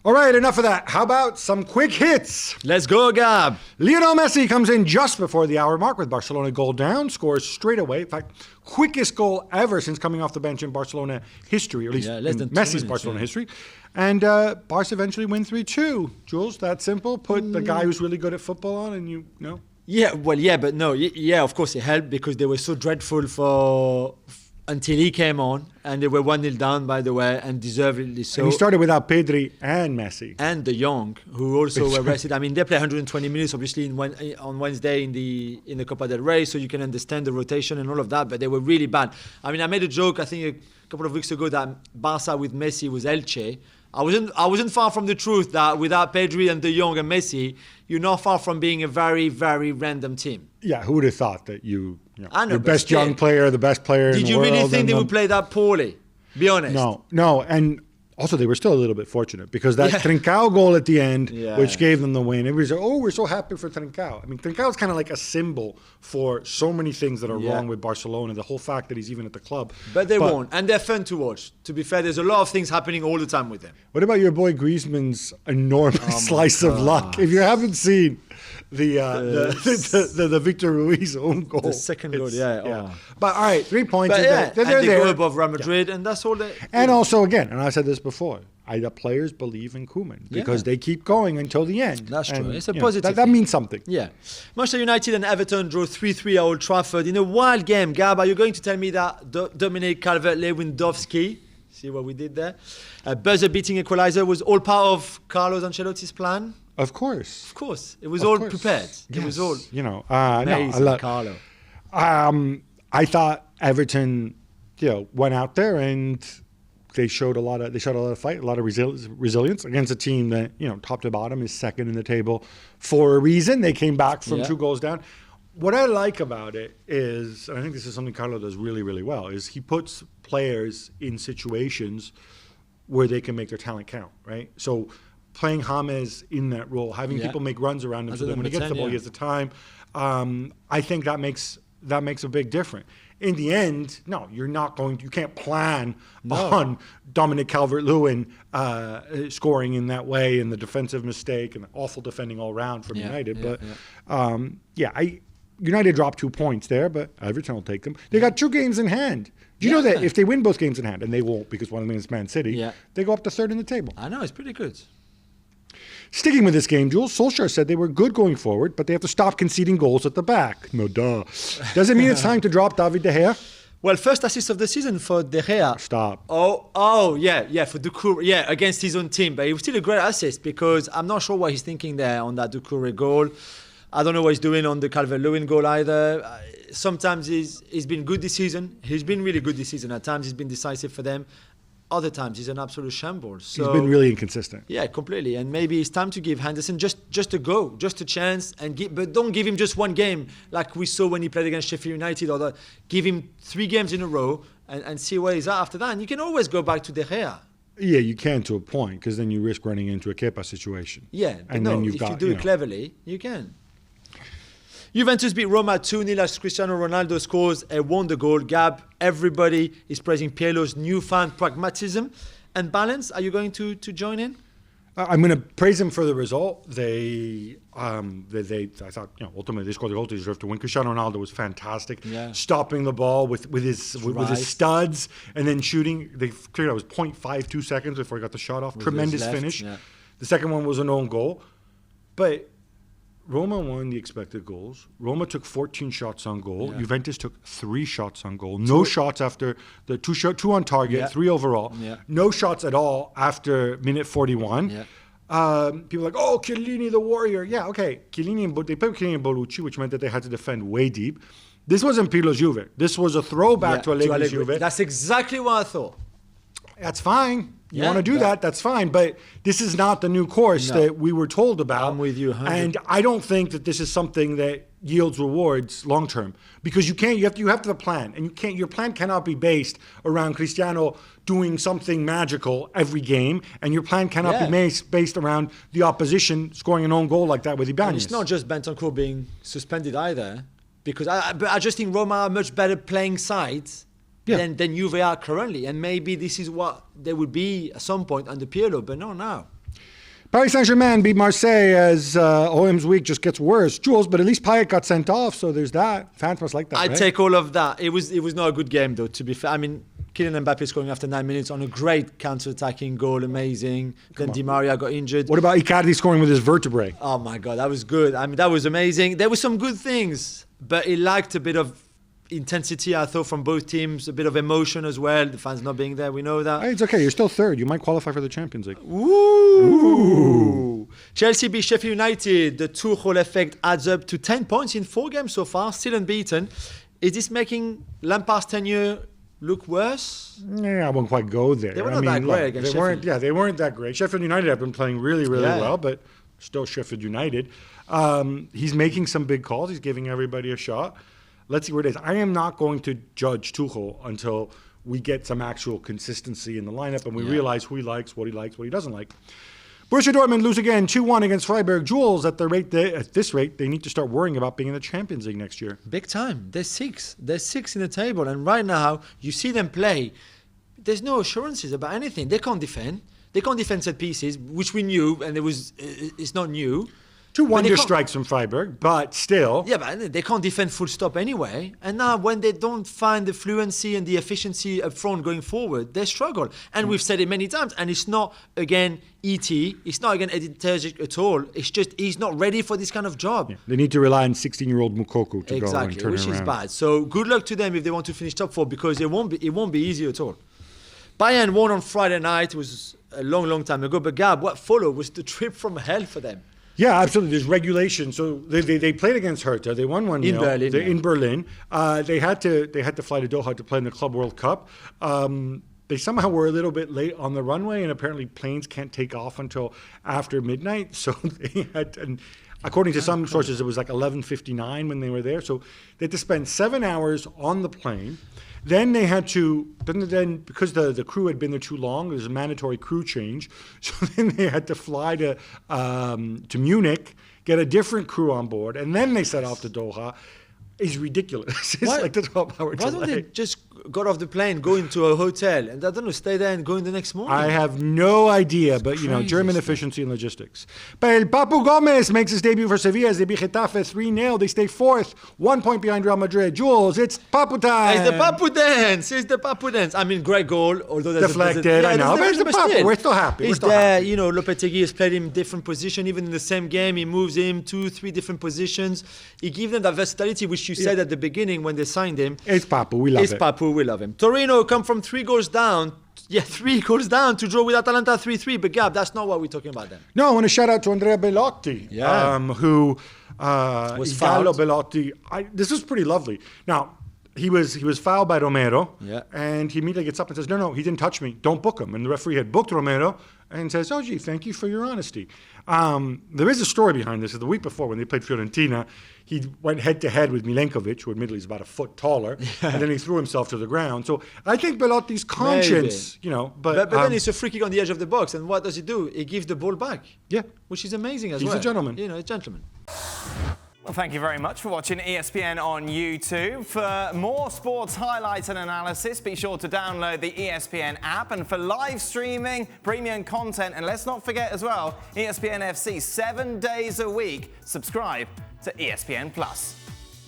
All right, enough of that. How about some quick hits? Let's go, Gab. Lionel Messi comes in just before the hour mark with Barcelona goal down, scores straight away. In fact, quickest goal ever since coming off the bench in Barcelona history, or at least in Messi's Barcelona history. And Barca eventually win 3-2. Jules, that simple. Put the guy who's really good at football on and you know. Yeah, well, yeah, but no. Yeah, of course it helped because they were so dreadful until he came on, and they were 1-0 down, by the way, and deservedly so. And he started without Pedri and Messi. And De Jong, who also were rested. I mean, they play 120 minutes, obviously, on Wednesday in the Copa del Rey, so you can understand the rotation and all of that, but they were really bad. I mean, I made a joke, I think, a couple of weeks ago that Barca with Messi was Elche. I wasn't far from the truth that without Pedri and De Jong and Messi, you're not far from being a very, very random team. Yeah, who would have thought that your know, best young player, the best player in the world. Did you really think they would play that poorly? Be honest. No. And also they were still a little bit fortunate because that Trincao goal at the end, which gave them the win. Everybody said, we're so happy for Trincao. I mean, Trincao is kind of like a symbol for so many things that are wrong with Barcelona. The whole fact that he's even at the club. But they won, and they're fun to watch. To be fair, there's a lot of things happening all the time with them. What about your boy Griezmann's enormous slice of luck? If you haven't seen the Victor Ruiz own goal. The second goal, But all right, 3 points. But they go above Real Madrid, and that's all they... And also, again, and I said this before, the players believe in Koeman because they keep going until the end. That's true. It's a positive that means something. Yeah. Manchester United and Everton drew 3-3 at Old Trafford in a wild game. Gab, are you going to tell me that Dominic Calvert-Lewin, see what we did there? A buzzer-beating equalizer was all part of Carlo Ancelotti's plan? Of course. Of course. It was all prepared. Yes. It was all amazing, Carlo. I thought Everton, went out there and they showed a lot of fight, a lot of resilience against a team that, top to bottom is second in the table for a reason. They came back from 2 goals down. What I like about it is, and I think this is something Carlo does really, really well, is he puts players in situations where they can make their talent count, right? So playing James in that role, having people make runs around him so that when he gets the ball, he has the time. I think that makes a big difference. In the end, no, you can't plan on Dominic Calvert-Lewin scoring in that way and the defensive mistake and the awful defending all around from United. United dropped 2 points there, but Everton will take them. They got 2 games in hand. Do you know that if they win both games in hand, and they won't because one of them is Man City, they go up to 3rd in the table? I know, it's pretty good. Sticking with this game, Jules, Solskjaer said they were good going forward, but they have to stop conceding goals at the back. No, duh. Does it mean it's time to drop David de Gea? Well, first assist of the season for de Gea. Stop. Yeah, for Doucouré. Yeah, against his own team. But it was still a great assist because I'm not sure what he's thinking there on that Doucouré goal. I don't know what he's doing on the Calvert-Lewin goal either. Sometimes he's been good this season. He's been really good this season. At times he's been decisive for them. Other times he's an absolute shambles. So, he's been really inconsistent. Yeah, completely. And maybe it's time to give Henderson just a go, just a chance, but don't give him just one game like we saw when he played against Sheffield United. Give him 3 games in a row and see where he's at after that. And you can always go back to De Gea. Yeah, you can to a point because then you risk running into a Kepa situation. Yeah, but then if you do it cleverly, you can. Juventus beat Roma 2-0 as Cristiano Ronaldo scores a wonder goal. Gab, everybody is praising Pirlo's newfound pragmatism and balance. Are you going to join in? I'm going to praise him for the result. I thought, ultimately they scored the goal they deserved to win. Cristiano Ronaldo was fantastic, stopping the ball with his studs and then shooting. They cleared out. It was 0.52 seconds before he got the shot off. Tremendous finish. Yeah. The second one was an own goal, but Roma won the expected goals. Roma took 14 shots on goal. Yeah. Juventus took 3 shots on goal. No shots after the 2 on target, 3 overall. Yeah. No shots at all after minute 41. Yeah. People are like, Chiellini the warrior. Yeah, okay. They played Chiellini and Bonucci, which meant that they had to defend way deep. This wasn't Pirlo's Juve. This was a throwback to Allegri's Juve. That's exactly what I thought. That's fine. You want to do that, that's fine. But this is not the new course that we were told about. I'm with you, 100%. And I don't think that this is something that yields rewards long term. Because you have to have the plan. And your plan cannot be based around Cristiano doing something magical every game. And your plan cannot be based around the opposition scoring an own goal like that with Ibanez. And it's not just Bentancur being suspended either. Because I just think Roma are much better playing sides than Juve are currently. And maybe this is what they would be at some point under Pirlo, but not now. Paris Saint-Germain beat Marseille as OM's week just gets worse. Jules, but at least Payet got sent off, so there's that. Fans must like that, I'd right? take all of that. It was not a good game, though, to be fair. I mean, Kylian Mbappe scoring after 9 minutes on a great counter-attacking goal, amazing. Then Di Maria got injured. What about Icardi scoring with his vertebrae? Oh, my God, that was good. I mean, that was amazing. There were some good things, but it lacked a bit of intensity, I thought, from both teams, a bit of emotion as well. The fans not being there, we know that. Hey, it's okay. You're still third. You might qualify for the Champions League. Ooh. Chelsea beat Sheffield United. The Tuchel effect adds up to 10 points in 4 games so far, still unbeaten. Is this making Lampard's tenure look worse? Yeah, I won't quite go there. They were not that great against Sheffield. They weren't that great. Sheffield United have been playing really, really well, but still Sheffield United. He's making some big calls. He's giving everybody a shot. Let's see where it is. I am not going to judge Tuchel until we get some actual consistency in the lineup and we realize who he likes, what he doesn't like. Borussia Dortmund lose again 2-1 against Freiburg. Jules, at this rate, they need to start worrying about being in the Champions League next year. Big time. They're 6. They're 6 in the table. And right now, you see them play. There's no assurances about anything. They can't defend. They can't defend set pieces, which we knew, and it's not new. 2 wonder strikes from Freiburg, but still. Yeah, but they can't defend full stop anyway. And now when they don't find the fluency and the efficiency up front going forward, they struggle. And we've said it many times. And it's not, again, E.T. It's not, again, Edin Terzic at all. It's just he's not ready for this kind of job. Yeah, they need to rely on 16-year-old Moukoko to go and turn which it around. is bad. So good luck to them if they want to finish top 4 because it won't be easy at all. Bayern won on Friday night. It was a long, long time ago. But Gab, what followed was the trip from hell for them. Yeah, absolutely. There's regulation. So they played against Hertha. They won 1-0 in Berlin. They had to fly to Doha to play in the Club World Cup. They somehow were a little bit late on the runway, and apparently planes can't take off until after midnight. So they had, and according to some sources, it was like 11:59 when they were there. So they had to spend 7 hours on the plane. Then they had to, then because the crew had been there too long, there was a mandatory crew change. So then they had to fly to Munich, get a different crew on board, and then they set off to Doha. It's ridiculous. It's like the 12-hour delay. Why don't they just got off the plane, go into a hotel, and I don't know, stay there and go in the next morning? I have no idea, but German efficiency and logistics. But Papu Gomez makes his debut for Sevilla as they beat Getafe 3-0. They stay 4th, 1 point behind Real Madrid. Jules, it's Papu time. It's the Papu dance. It's the Papu dance. I mean, great goal, although there's deflected. I know, but it's the Papu. We're still happy. He's there. Lopetegui has played him in different positions. Even in the same game, he moves him 2-3 different positions. He gives them that versatility, which you said at the beginning when they signed him. It's Papu. We love it. It's Papu. We love him. Torino come from 3 goals down. Yeah, 3 goals down to draw with Atalanta 3-3. But Gab, that's not what we're talking about then. No, I want to shout out to Andrea Belotti, who was fouled. Belotti. This was pretty lovely. Now, he was fouled by Romero, and he immediately gets up and says, no, he didn't touch me. Don't book him. And the referee had booked Romero and says, oh, gee, thank you for your honesty. There is a story behind this. The week before, when they played Fiorentina, he went head-to-head with Milenkovic, who admittedly is about a foot taller, and then he threw himself to the ground. So I think Belotti's conscience, But then it's a free kick on the edge of the box, and what does he do? He gives the ball back. Yeah. Which is amazing as well. He's a gentleman. A gentleman. Well, thank you very much for watching ESPN on YouTube. For more sports highlights and analysis, be sure to download the ESPN app. And for live streaming, premium content, and let's not forget as well, ESPN FC 7 days a week. Subscribe to ESPN Plus.